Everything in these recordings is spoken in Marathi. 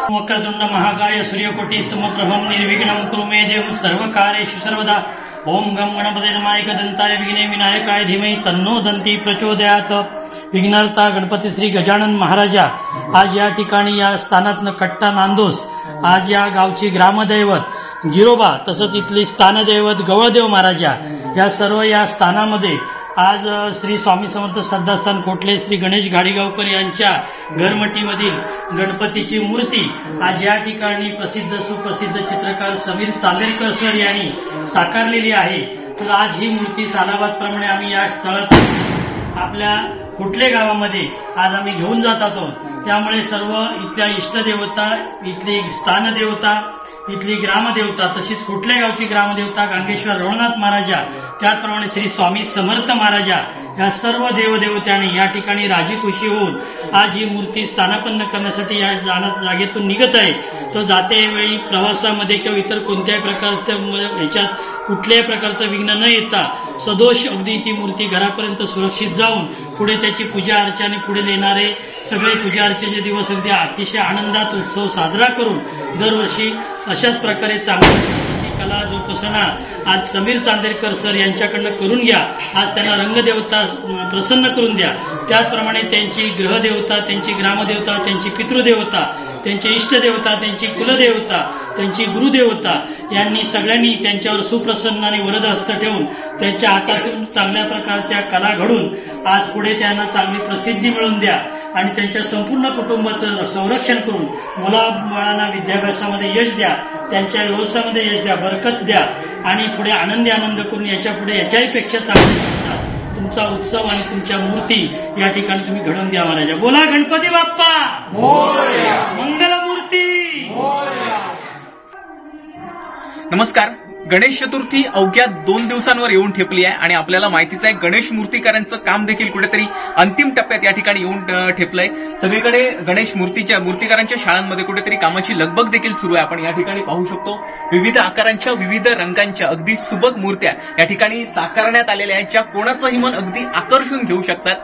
वक्रतुंड महाकाय सूर्यकोटी समप्रभं निर्विघ्नं कुरु मे देवं सर्वकार्येषु सर्वदा। ओम गम गणपते नमाय दंताय विघ्ने विनायकाय धीमहि तन्नो दंती प्रचोदयात। विघ्नहर्ता गणपती श्री गजानन महाराजा आज या ठिकाणी या स्थानातनं कट्टा नांदोस आज या गावची ग्रामदैवत गिरोबा तसंच इथली स्थानदैवत गवळदेव महाराजा या सर्व या स्थानामध्ये आज श्री स्वामी समर्थ श्रद्धास्थान कोटले श्री गणेश घाडीगावकर यांच्या घरमटीमधील गणपतीची मूर्ती आज या ठिकाणी प्रसिद्ध सुप्रसिद्ध चित्रकार समीर चांदेरकर सर यांनी साकारलेली आहे। तर आज ही मूर्ती सालाबादप्रमाणे आम्ही या स्थळात आपल्या कुठले गावामध्ये आज आम्ही घेऊन जात आहोत। त्यामुळे सर्व इथल्या इष्टदेवता इथली स्थानदेवता इथली ग्रामदेवता तशीच कुठल्या गावची ग्रामदेवता गांगेश्वर रवळनाथ महाराजा त्याचप्रमाणे श्री स्वामी समर्थ महाराजा या सर्व देवदेवत्यांनी या ठिकाणी राजी खुशी होऊन आज ही मूर्ती स्थानापन्न करण्यासाठी या जागेतून निघत आहे। तर जाते वेळी प्रवासामध्ये किंवा इतर कोणत्याही प्रकारच्या ह्याच्यात कुठल्याही प्रकारचं विघ्न न येता सदोष अगदी ती मूर्ती घरापर्यंत सुरक्षित जाऊन पुढे त्याची पूजा अर्चाने पुढे येणारे सगळे पूजा अर्चेचे दिवस अगदी अतिशय आनंदात उत्सव साजरा करून दरवर्षी अशाच प्रकारे चांगली कला जोपासना आज समीर चांदेरकर सर यांच्याकडनं करून घ्या। आज त्यांना रंगदेवता प्रसन्न करून द्या। त्याचप्रमाणे त्यांची ग्रहदेवता त्यांची ग्रामदेवता त्यांची पितृदेवता त्यांची इष्टदेवता त्यांची कुलदेवता त्यांची गुरुदेवता यांनी सगळ्यांनी त्यांच्यावर सुप्रसन्न आणि वरद हस्त ठेवून त्यांच्या हातातून चांगल्या प्रकारच्या कला घडून आज पुढे त्यांना चांगली प्रसिद्धी मिळवून द्या आणि त्यांच्या संपूर्ण कुटुंबाचं संरक्षण करून मुलाबाळांना विद्याभ्यासामध्ये यश द्या त्यांच्या व्यवसायामध्ये यश द्या बरकत द्या आणि पुढे आनंदी आनंद करून याच्या पुढे याच्याही पेक्षा चांगला तुमचा उत्सव आणि तुमच्या मूर्ती या ठिकाणी तुम्ही घडवून द्या महाराजा। बोला गणपती बाप्पा मोरया मंगलमूर्ती मोरया। नमस्कार। गणेश चतुर्थी अवघ्या 2 दिवसांवर येऊन ठेपली आहे आणि आपल्याला माहितीच आहे गणेश मूर्तीकारांचं काम देखील कुठेतरी अंतिम टप्प्यात या ठिकाणी येऊन ठेपलंय। सगळीकडे गणेश मूर्तीकारांच्या शाळांमध्ये कुठेतरी कामाची लगबग देखील सुरू आहे। आपण या ठिकाणी पाहू शकतो विविध आकारांच्या विविध रंगांच्या अगदी सुबक मूर्त्या या ठिकाणी साकारण्यात आलेल्या आहेत ज्या कोणाचंही मन अगदी आकर्षून घेऊ शकतात।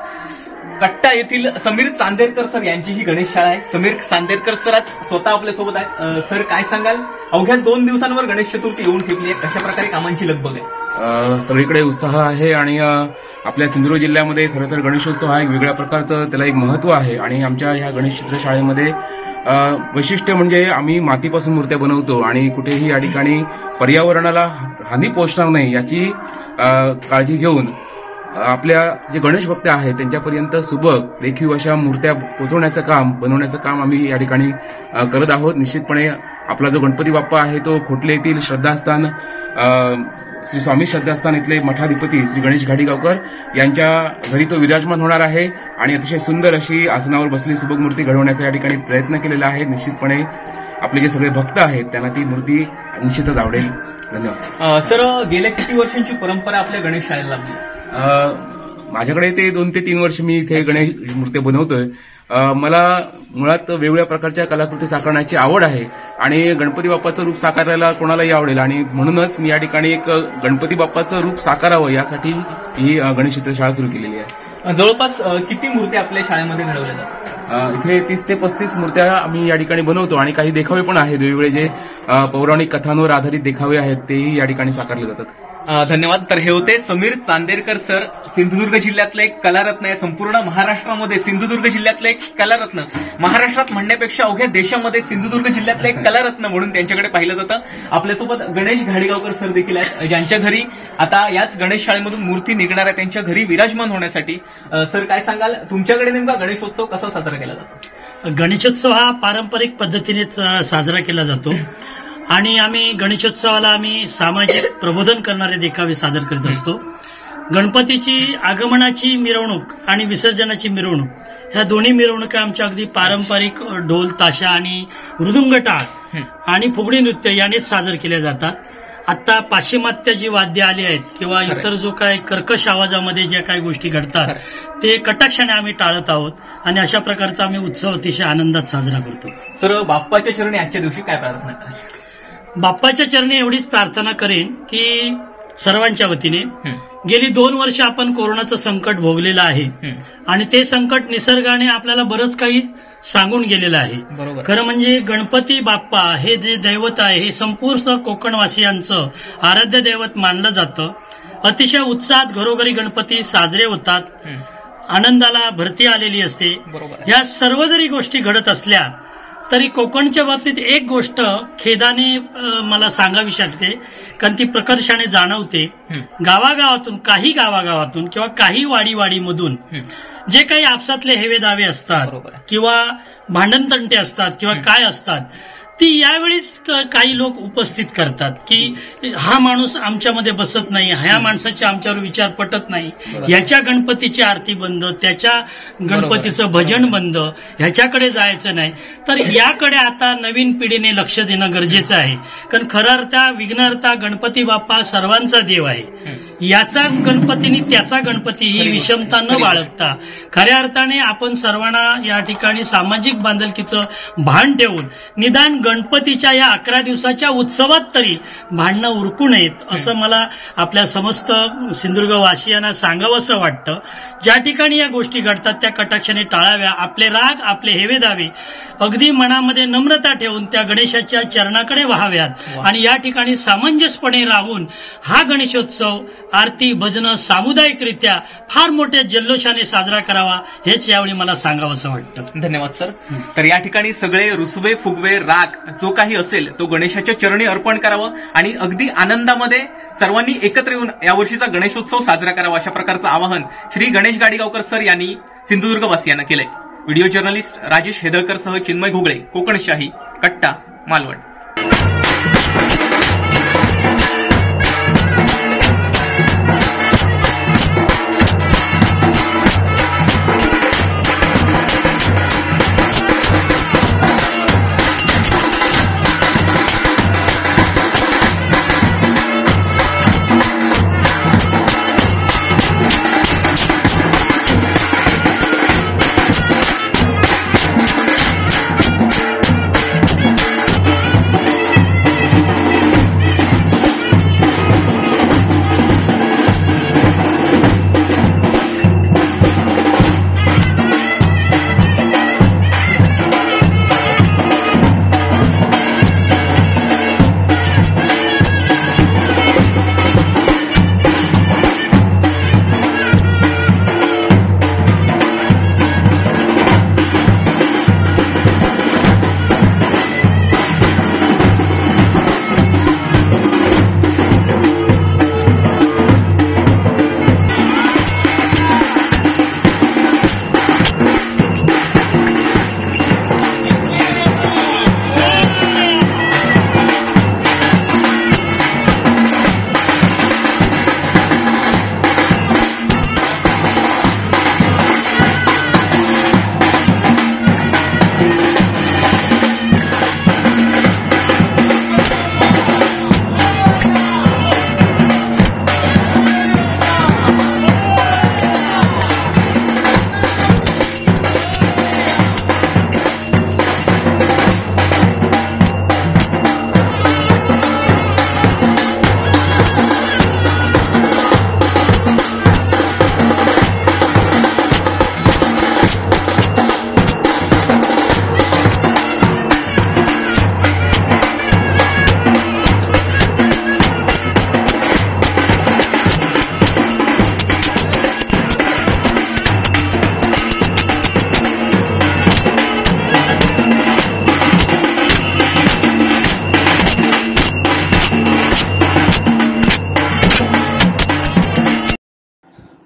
कट्टा येथील समीर चांदेरकर सर यांची ही गणेश शाळा आहे। समीर चांदेरकर सर आज स्वतः आपल्यासोबत आहेत। सर काय सांगाल अवघ्या 2 दिवसांवर गणेश चतुर्थी येऊन ठेपली आहे कशा प्रकारे कामांची लगबग आहे? सगळीकडे उत्साह आहे आणि आपल्या सिंधुदुर्ग जिल्ह्यामध्ये खरं तर गणेशोत्सव हा एक वेगळ्या प्रकारचं त्याला एक महत्व आहे आणि आमच्या ह्या गणेश चित्रशाळेमध्ये वैशिष्ट्य म्हणजे आम्ही मातीपासून मूर्त्या बनवतो आणि कुठेही या ठिकाणी पर्यावरणाला हानी पोहोचणार नाही याची काळजी घेऊन आपल्या जे गणेश भक्त आहेत त्यांच्यापर्यंत सुबक रेखीव अशा मूर्त्या पोहोचवण्याचं काम बनवण्याचं काम आम्ही या ठिकाणी करत आहोत। निश्चितपणे आपला जो गणपती बाप्पा आहे तो खोटले येथील श्रद्धास्थान श्री स्वामी श्रद्धास्थान इथले मठाधिपती श्री गणेश घाडीगावकर यांच्या घरी तो विराजमान होणार आहे आणि अतिशय सुंदर अशी आसनावर बसलेली सुबक मूर्ती घडवण्याचा या ठिकाणी प्रयत्न केलेला आहे। निश्चितपणे आपले जे सगळे भक्त आहेत त्यांना ती मूर्ती निश्चितच आवडेल। धन्यवाद। सर गेल्या किती वर्षांची परंपरा आपल्या गणेश शाळेला लागली? माझ्याकडे ते 2 ते 3 वर्ष मी इथे गणेश मूर्ती बनवतोय। मला मुळात वेगवेगळ्या प्रकारच्या कलाकृती साकारण्याची आवड आहे आणि गणपती बाप्पाचं रूप साकारायला कोणालाही आवडेल आणि म्हणूनच मी या ठिकाणी एक गणपती बाप्पाचं रूप साकारावं यासाठी ही गणेश चित्रशाळा सुरू केलेली आहे। जवळपास किती मूर्ती आपल्या शाळेमध्ये घडवल्या जातात? इथे 30 ते 35 मूर्त्या आम्ही या ठिकाणी बनवतो आणि काही देखावे पण आहेत वेगवेगळे जे पौराणिक कथांवर आधारित देखावे आहेत तेही या ठिकाणी साकारले जातात। धन्यवाद। तर हे होते समीर चांदेरकर सर सिंधुदुर्ग जिल्ह्यातले एक कलारत्न आहे। संपूर्ण महाराष्ट्रामध्ये सिंधुदुर्ग जिल्ह्यातले एक कलारत्न महाराष्ट्रात म्हणण्यापेक्षा अवघ्या देशामध्ये सिंधुदुर्ग जिल्ह्यातले एक कलारत्न म्हणून त्यांच्याकडे पाहिलं जातं। आपल्यासोबत गणेश घाडीगावकर सर देखील आहेत ज्यांच्या घरी आता याच गणेश शाळेमधून मूर्ती निघणार आहे त्यांच्या घरी विराजमान होण्यासाठी। सर काय सांगाल तुमच्याकडे नेमका गणेशोत्सव कसा साजरा केला जातो? गणेशोत्सव हा पारंपरिक पद्धतीने साजरा केला जातो आणि आम्ही गणेशोत्सवाला आम्ही सामाजिक प्रबोधन करणारे देखावे सादर करीत असतो। गणपतीची आगमनाची मिरवणूक आणि विसर्जनाची मिरवणूक ह्या दोन्ही मिरवणुका आमच्या अगदी पारंपरिक ढोल ताशा आणि मृदुंग टाळ आणि फुगडी नृत्य यानेच सादर केल्या जातात। आता पाश्चिमात्य जी वाद्य आली आहेत किंवा इतर जो काय कर्कश आवाजामध्ये ज्या काही गोष्टी घडतात ते कटाक्षाने आम्ही टाळत आहोत आणि अशा प्रकारचा आम्ही उत्सव अतिशय आनंदात साजरा करतो। सर बाप्पाच्या चरणी आजच्या दिवशी काय प्रार्थना करायची? बाप्पाच्या चरणी एवढीच प्रार्थना करेन की सर्वांच्या वतीने गेली 2 वर्ष आपण कोरोनाचं संकट भोगलेलं आहे आणि ते संकट निसर्गाने आपल्याला बरंच काही सांगून गेलेलं आहे. बरोबर. खरं म्हणजे गणपती बाप्पा हे जे दैवत आहे हे संपूर्ण कोकणवासियांचं आराध्य दैवत मानलं जातं. अतिशय उत्साहात घरोघरी गणपती साजरे होतात. आनंदाला भरती आलेली असते. बरोबर. या सर्व जरी गोष्टी घडत असल्या तरी कोकणच्या बाबतीत एक गोष्ट खेदाने मला सांगावी शकते, कारण ती प्रकर्षाने जाणवते. गावागावातून किंवा काही वाडीमधून जे काही आपसातले हेवे दावे असतात किंवा भांडणतंटे असतात किंवा काय असतात ती यावेळीच काही लोक उपस्थित करतात की हा माणूस आमच्यामध्ये बसत नाही, ह्या माणसाचे आमच्यावर विचार पटत नाही, ह्याच्या गणपतीची आरती बंद, त्याच्या गणपतीचं भजन बंद, ह्याच्याकडे जायचं नाही. तर याकडे आता नवीन पिढीने लक्ष देणं गरजेचं आहे. कारण खरा विघ्नहर्ता गणपती बाप्पा सर्वांचा देव आहे. याचा गणपतीनी त्याचा गणपती ही विषमता न बाळगता खऱ्या अर्थाने आपण सर्वांना या ठिकाणी सामाजिक बांधिलकीचं भान ठेवून निदान गणपतीच्या या 11 दिवसाच्या उत्सवात तरी भांडणं उरकू नयेत असं मला आपल्या समस्त सिंधुदुर्गवासियांना सांगावंसं वाटतं. ज्या ठिकाणी या गोष्टी घडतात त्या कटाक्षाने टाळाव्या. आपले राग, आपले हेवेदावे अगदी मनामध्ये नम्रता ठेवून त्या गणेशाच्या चरणाकडे व्हाव्यात आणि या ठिकाणी सामंजस्यपणे राहून हा गणेशोत्सव आरती भजनं सामुदायिकरित्या फार मोठ्या जल्लोषाने साजरा करावा हेच यावेळी मला सांगावंसं वाटतं. धन्यवाद सर. तर या ठिकाणी सगळे रुसवे फुगवे राग जो काही असेल तो गणेशाच्या चरणी अर्पण करावं आणि अगदी आनंदामध्ये सर्वांनी एकत्र येऊन यावर्षीचा गणेशोत्सव साजरा करावा अशा प्रकारचं आवाहन श्री गणेश गाडीगावकर सर यांनी सिंधुदुर्गवासियांना केलंय. व्हिडिओ जर्नलिस्ट राजेश हेदळकरसह चिन्मय घोगळे, कोकणशाही, कट्टा, मालवण.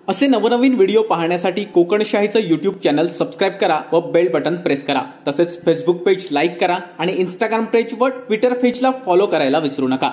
असे नवनवीन व्हिडिओ पाहण्यासाठी कोकणशाहीचं यूट्यूब चॅनल सबस्क्राईब करा व बेल बटन प्रेस करा. तसेच फेसबुक पेज लाईक करा आणि इंस्टाग्राम पेज व ट्विटर पेजला फॉलो करायला विसरू नका.